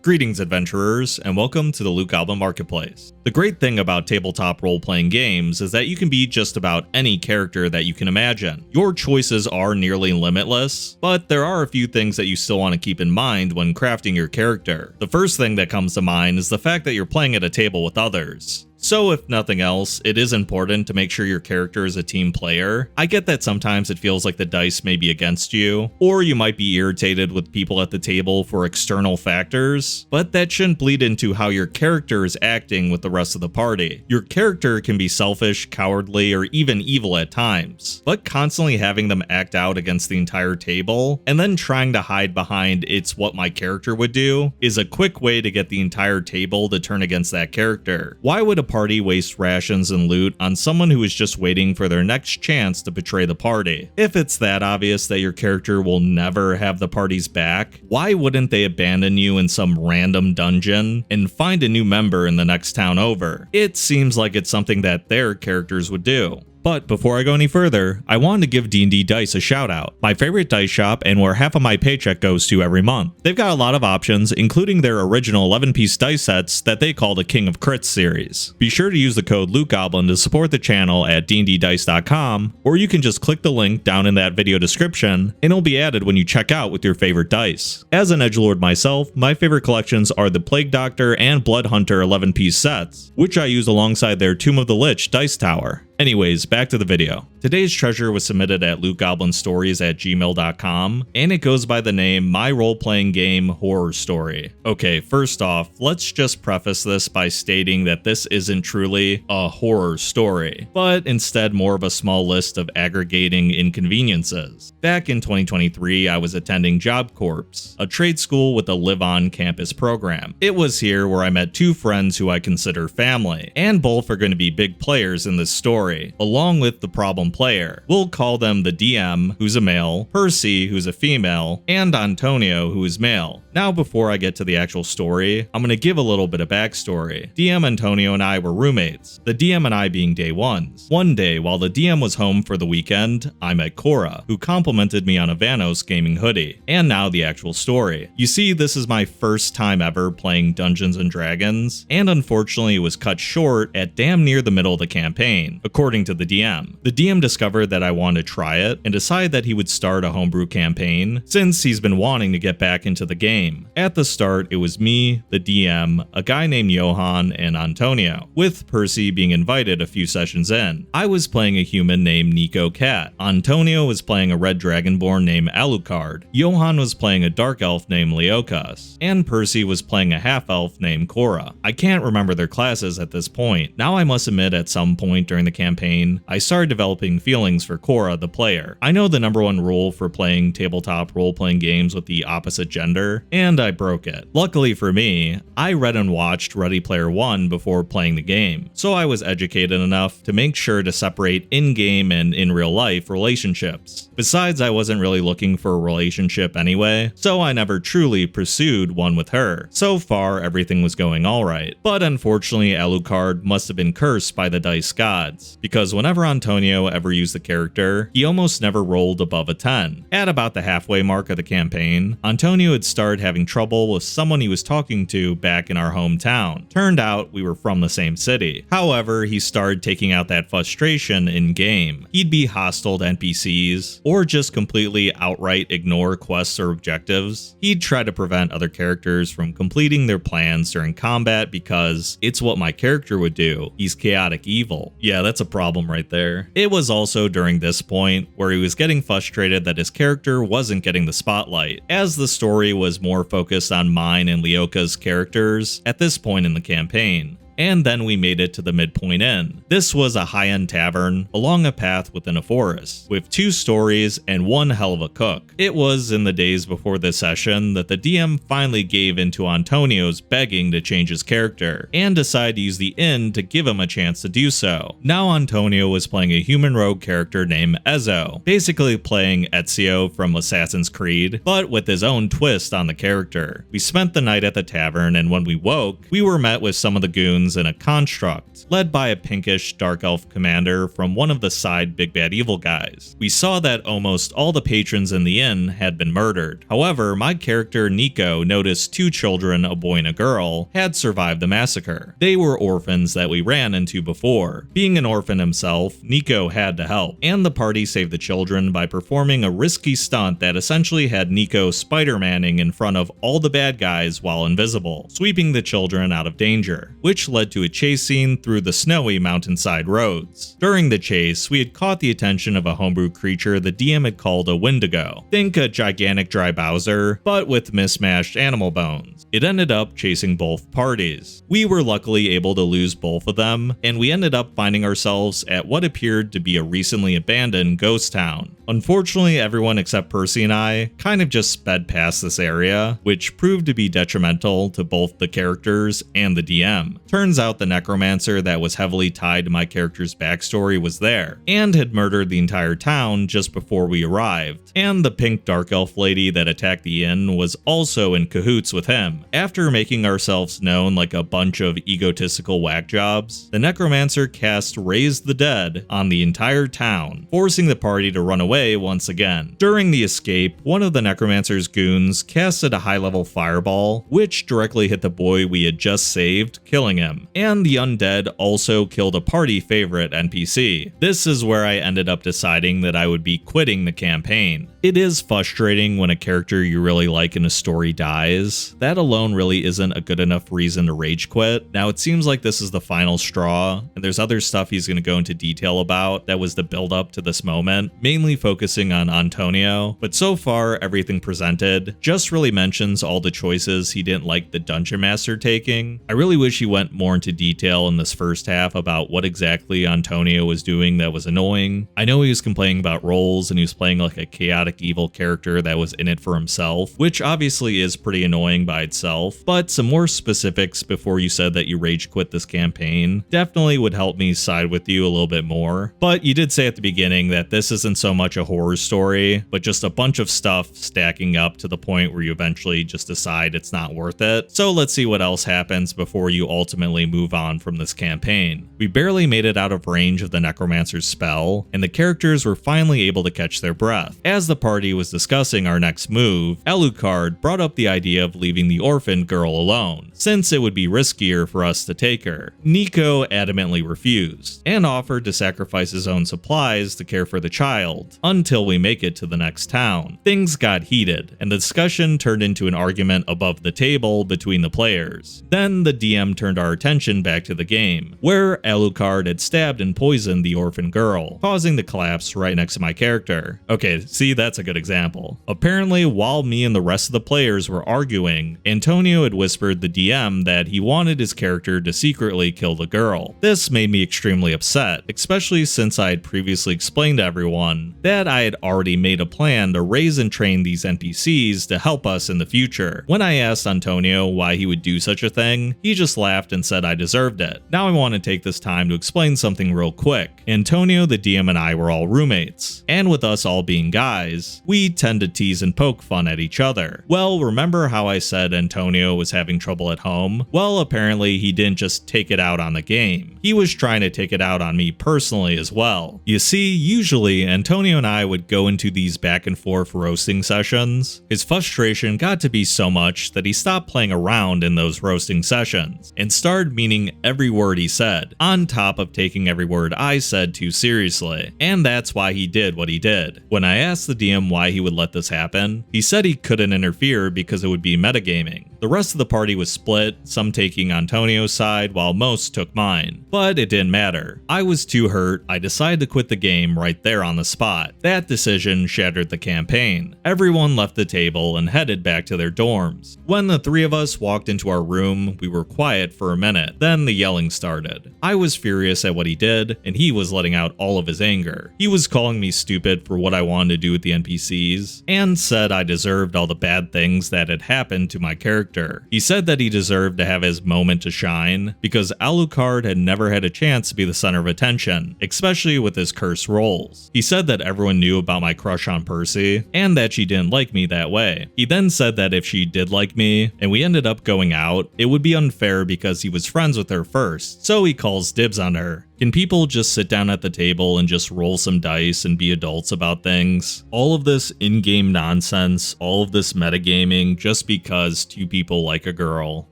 Greetings adventurers, and welcome to the Loot Goblin Marketplace. The great thing about tabletop role-playing games is that you can be just about any character that you can imagine. Your choices are nearly limitless, but there are a few things that you still want to keep in mind when crafting your character. The first thing that comes to mind is the fact that you're playing at a table with others. So if nothing else, it is important to make sure your character is a team player. I get that sometimes it feels like the dice may be against you, or you might be irritated with people at the table for external factors, but that shouldn't bleed into how your character is acting with the rest of the party. Your character can be selfish, cowardly, or even evil at times, but constantly having them act out against the entire table, and then trying to hide behind "it's what my character would do," is a quick way to get the entire table to turn against that character. Why would a party waste rations and loot on someone who is just waiting for their next chance to betray the party? If it's that obvious that your character will never have the party's back, why wouldn't they abandon you in some random dungeon and find a new member in the next town over? It seems like it's something that their characters would do. But before I go any further, I wanted to give D&D Dice a shout out, my favorite dice shop and where half of my paycheck goes to every month. They've got a lot of options, including their original 11-piece dice sets that they call the King of Crits series. Be sure to use the code LootGoblin to support the channel at dnddice.com, or you can just click the link down in that video description and it'll be added when you check out with your favorite dice. As an edgelord myself, my favorite collections are the Plague Doctor and Blood Hunter 11-piece sets, which I use alongside their Tomb of the Lich dice tower. Anyways, back to the video. Today's treasure was submitted at lootgoblinstories@gmail.com, and it goes by the name My Role-Playing Game Horror Story. Okay, first off, let's just preface this by stating that this isn't truly a horror story, but instead more of a small list of aggregating inconveniences. Back in 2023, I was attending Job Corps, a trade school with a live-on campus program. It was here where I met two friends who I consider family, and both are going to be big players in this story, along with the problem player. We'll call them the DM, who's a male, Percy, who's a female, and Antonio, who is male. Now, before I get to the actual story, I'm going to give a little bit of backstory. DM Antonio and I were roommates, the DM and I being day ones. One day, while the DM was home for the weekend, I met Cora, who complimented me on a Vanos gaming hoodie. And now the actual story. You see, this is my first time ever playing Dungeons & Dragons, and unfortunately it was cut short at damn near the middle of the campaign, according to the DM. The DM discovered that I wanted to try it and decided that he would start a homebrew campaign since he's been wanting to get back into the game. At the start, it was me, the DM, a guy named Johan, and Antonio, with Percy being invited a few sessions in. I was playing a human named Nico Cat. Antonio was playing a red dragonborn named Alucard. Johan was playing a dark elf named Leokas, and Percy was playing a half elf named Cora. I can't remember their classes at this point. Now I must admit at some point during the campaign, I started developing feelings for Cora the player. I know the number one rule for playing tabletop role-playing games with the opposite gender, and I broke it. Luckily for me, I read and watched Ready Player One before playing the game, so I was educated enough to make sure to separate in-game and in real life relationships. Besides, I wasn't really looking for a relationship anyway, so I never truly pursued one with her. So far, everything was going alright, but unfortunately Alucard must have been cursed by the dice gods, because whenever Antonio ever used the character, he almost never rolled above a 10. At about the halfway mark of the campaign, Antonio had started having trouble with someone he was talking to back in our hometown. Turned out we were from the same city. However, he started taking out that frustration in-game. He'd be hostile to NPCs, or just completely outright ignore quests or objectives. He'd try to prevent other characters from completing their plans during combat because "it's what my character would do. He's chaotic evil." Yeah, that's a problem right there. It was also during this point where he was getting frustrated that his character wasn't getting the spotlight, as the story was more focused on mine and Leoka's characters at this point in the campaign. And then we made it to the Midpoint Inn. This was a high-end tavern along a path within a forest, with 2 stories and one hell of a cook. It was in the days before this session that the DM finally gave into Antonio's begging to change his character, and decided to use the inn to give him a chance to do so. Now Antonio was playing a human rogue character named Ezio, basically playing Ezio from Assassin's Creed, but with his own twist on the character. We spent the night at the tavern, and when we woke, we were met with some of the goons patrons in a construct, led by a pinkish dark elf commander from one of the side big bad evil guys. We saw that almost all the patrons in the inn had been murdered. However, my character Nico noticed 2 children, a boy and a girl, had survived the massacre. They were orphans that we ran into before. Being an orphan himself, Nico had to help, and the party saved the children by performing a risky stunt that essentially had Nico Spider-Manning in front of all the bad guys while invisible, sweeping the children out of danger, which led to a chase scene through the snowy mountainside roads. During the chase, we had caught the attention of a homebrew creature the DM had called a Wendigo. Think a gigantic dry Bowser, but with mismatched animal bones. It ended up chasing both parties. We were luckily able to lose both of them, and we ended up finding ourselves at what appeared to be a recently abandoned ghost town. Unfortunately, everyone except Percy and I kind of just sped past this area, which proved to be detrimental to both the characters and the DM. Turns out the necromancer that was heavily tied to my character's backstory was there, and had murdered the entire town just before we arrived, and the pink dark elf lady that attacked the inn was also in cahoots with him. After making ourselves known like a bunch of egotistical whack jobs, the necromancer cast Raise the Dead on the entire town, forcing the party to run away once again. During the escape, one of the necromancer's goons casted a high-level fireball, which directly hit the boy we had just saved, killing him, and the undead also killed a party favorite NPC. This is where I ended up deciding that I would be quitting the campaign. It is frustrating when a character you really like in a story dies. That alone really isn't a good enough reason to rage quit. Now it seems like this is the final straw, and there's other stuff he's going to go into detail about that was the build up to this moment, mainly focusing on Antonio, but so far everything presented just really mentions all the choices he didn't like the Dungeon Master taking. I really wish he went more into detail in this first half about what exactly Antonio was doing that was annoying. I know he was complaining about roles and he was playing like a chaotic evil character that was in it for himself, which obviously is pretty annoying by itself, but some more specifics before you said that you rage quit this campaign definitely would help me side with you a little bit more. But you did say at the beginning that this isn't so much a horror story, but just a bunch of stuff stacking up to the point where you eventually just decide it's not worth it. So let's see what else happens before you ultimately move on from this campaign. We barely made it out of range of the necromancer's spell, and the characters were finally able to catch their breath. As the party was discussing our next move, Alucard brought up the idea of leaving the orphan girl alone, since it would be riskier for us to take her. Nico adamantly refused, and offered to sacrifice his own supplies to care for the child, until we make it to the next town. Things got heated, and the discussion turned into an argument above the table between the players. Then the DM turned our attention back to the game, where Alucard had stabbed and poisoned the orphan girl, causing the collapse right next to my character. Okay, see, that's a good example. Apparently, while me and the rest of the players were arguing, Antonio had whispered the DM that he wanted his character to secretly kill the girl. This made me extremely upset, especially since I had previously explained to everyone that I had already made a plan to raise and train these NPCs to help us in the future. When I asked Antonio why he would do such a thing, he just laughed and said I deserved it. Now I want to take this time to explain something real quick. Antonio, the DM, and I were all roommates, and with us all being guys, we tend to tease and poke fun at each other. Well, remember how I said Antonio was having trouble at home? Well, apparently he didn't just take it out on the game. He was trying to take it out on me personally as well. You see, usually Antonio and I would go into these back and forth roasting sessions. His frustration got to be so much that he stopped playing around in those roasting sessions and started meaning every word he said, on top of taking every word I said too seriously. And that's why he did what he did. When I asked the DM why he would let this happen, he said he couldn't interfere because it would be metagaming. The rest of the party was split, some taking Antonio's side while most took mine. But it didn't matter. I was too hurt, I decided to quit the game right there on the spot. That decision shattered the campaign. Everyone left the table and headed back to their dorms. When the three of us walked into our room, we were quiet for a minute, then the yelling started. I was furious at what he did, and he was letting out all of his anger. He was calling me stupid for what I wanted to do with the NPCs, and said I deserved all the bad things that had happened to my character. He said that he deserved to have his moment to shine, because Alucard had never had a chance to be the center of attention, especially with his cursed roles. He said that everyone knew about my crush on Percy, and that she didn't like me that way. He then said that if she did like me, and we ended up going out, it would be unfair because he was was friends with her first, so he calls dibs on her. Can people just sit down at the table and just roll some dice and be adults about things? All of this in-game nonsense, all of this metagaming just because two people like a girl.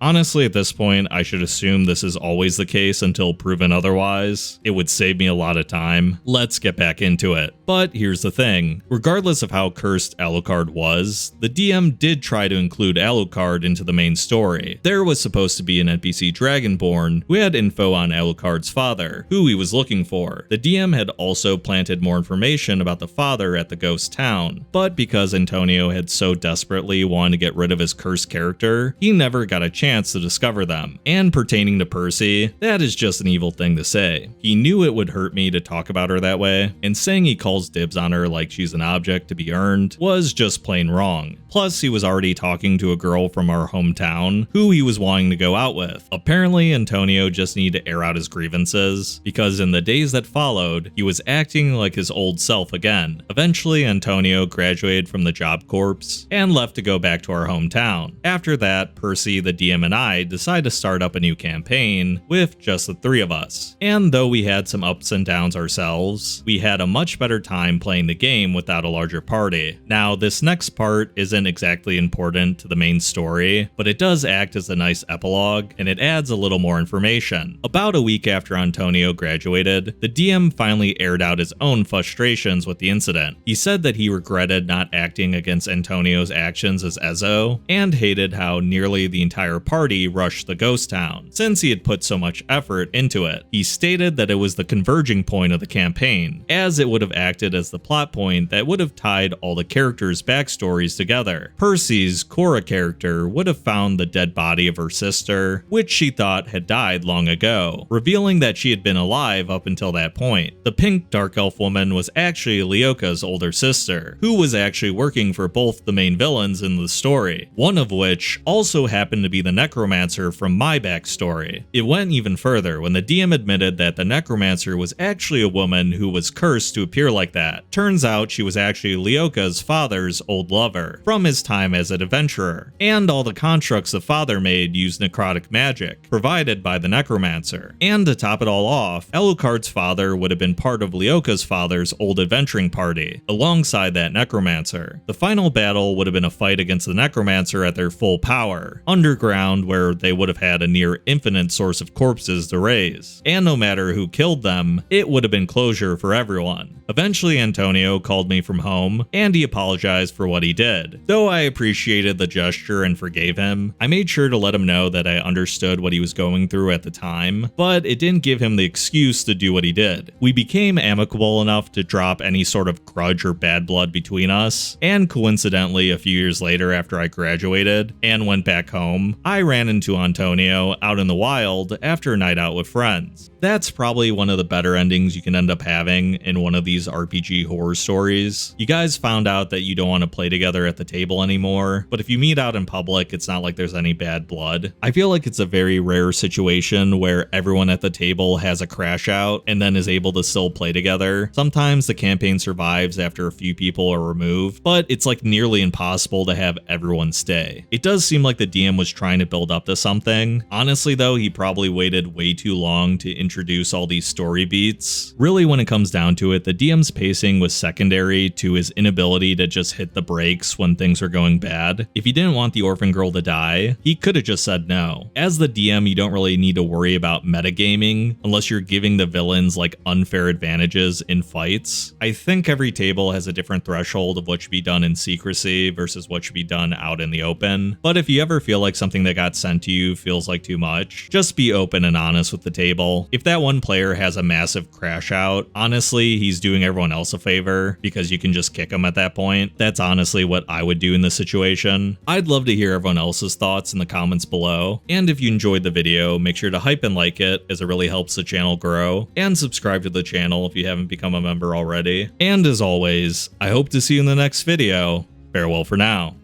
Honestly, at this point, I should assume this is always the case until proven otherwise. It would save me a lot of time. Let's get back into it. But here's the thing. Regardless of how cursed Alucard was, the DM did try to include Alucard into the main story. There was supposed to be an NPC Dragonborn who had info on Alucard's father, who he was looking for. The DM had also planted more information about the father at the ghost town, but because Antonio had so desperately wanted to get rid of his cursed character, he never got a chance to discover them. And pertaining to Percy, that is just an evil thing to say. He knew it would hurt me to talk about her that way, and saying he calls dibs on her like she's an object to be earned was just plain wrong. Plus, he was already talking to a girl from our hometown who he was wanting to go out with. Apparently, Antonio just needed to air out his grievances, because in the days that followed, he was acting like his old self again. Eventually, Antonio graduated from the Job Corps and left to go back to our hometown. After that, Percy, the DM, and I decided to start up a new campaign with just the three of us. And though we had some ups and downs ourselves, we had a much better time playing the game without a larger party. Now, this next part isn't exactly important to the main story, but it does act as a nice epilogue, and it adds a little more information. About a week after Antonio graduated, the DM finally aired out his own frustrations with the incident. He said that he regretted not acting against Antonio's actions as Ezzo, and hated how nearly the entire party rushed the ghost town, since he had put so much effort into it. He stated that it was the converging point of the campaign, as it would have acted as the plot point that would have tied all the characters' backstories together. Percy's Cora character would have found the dead body of her sister, which she thought had died long ago, revealing that she had been alive up until that point. The pink dark elf woman was actually Leoka's older sister, who was actually working for both the main villains in the story, one of which also happened to be the necromancer from my backstory. It went even further when the DM admitted that the necromancer was actually a woman who was cursed to appear like that. Turns out she was actually Leoka's father's old lover, from his time as an adventurer, and all the constructs the father made used necrotic magic, provided by the necromancer. And to top it all off, Alucard's father would have been part of Leoka's father's old adventuring party, alongside that necromancer. The final battle would have been a fight against the necromancer at their full power, underground, where they would have had a near infinite source of corpses to raise. And no matter who killed them, it would have been closure for everyone. Eventually, Antonio called me from home, and he apologized for what he did. Though I appreciated the gesture and forgave him, I made sure to let him know that I understood what he was going through at the time, but it didn't give him the excuse to do what he did. We became amicable enough to drop any sort of grudge or bad blood between us, and coincidentally, a few years later after I graduated and went back home, I ran into Antonio out in the wild after a night out with friends. That's probably one of the better endings you can end up having in one of these RPG horror stories. You guys found out that you don't want to play together at the table anymore, but if you meet out in public, it's not like there's any bad blood. I feel like it's a very rare situation where everyone at the table has a crash out and then is able to still play together. Sometimes the campaign survives after a few people are removed, but it's like nearly impossible to have everyone stay. It does seem like the DM was trying to build up to something. Honestly though, he probably waited way too long to introduce all these story beats. Really, when it comes down to it, the DM's pacing was secondary to his inability to just hit the brakes when things are going bad. If he didn't want the orphan girl to die, he could have just said no. As the DM, you don't really need to worry about metagaming unless you're giving the villains like unfair advantages in fights. I think every table has a different threshold of what should be done in secrecy versus what should be done out in the open. But if you ever feel like something that got sent to you feels like too much, just be open and honest with the table. If that one player has a massive crash out, honestly, he's doing everyone else a favor because you can just kick him at that point. That's honestly what I would do in this situation. I'd love to hear everyone else's thoughts in the comments below. And if you enjoyed the video, make sure to hype and like it, as it really helps the channel grow, and subscribe to the channel if you haven't become a member already. And as always, I hope to see you in the next video. Farewell for now.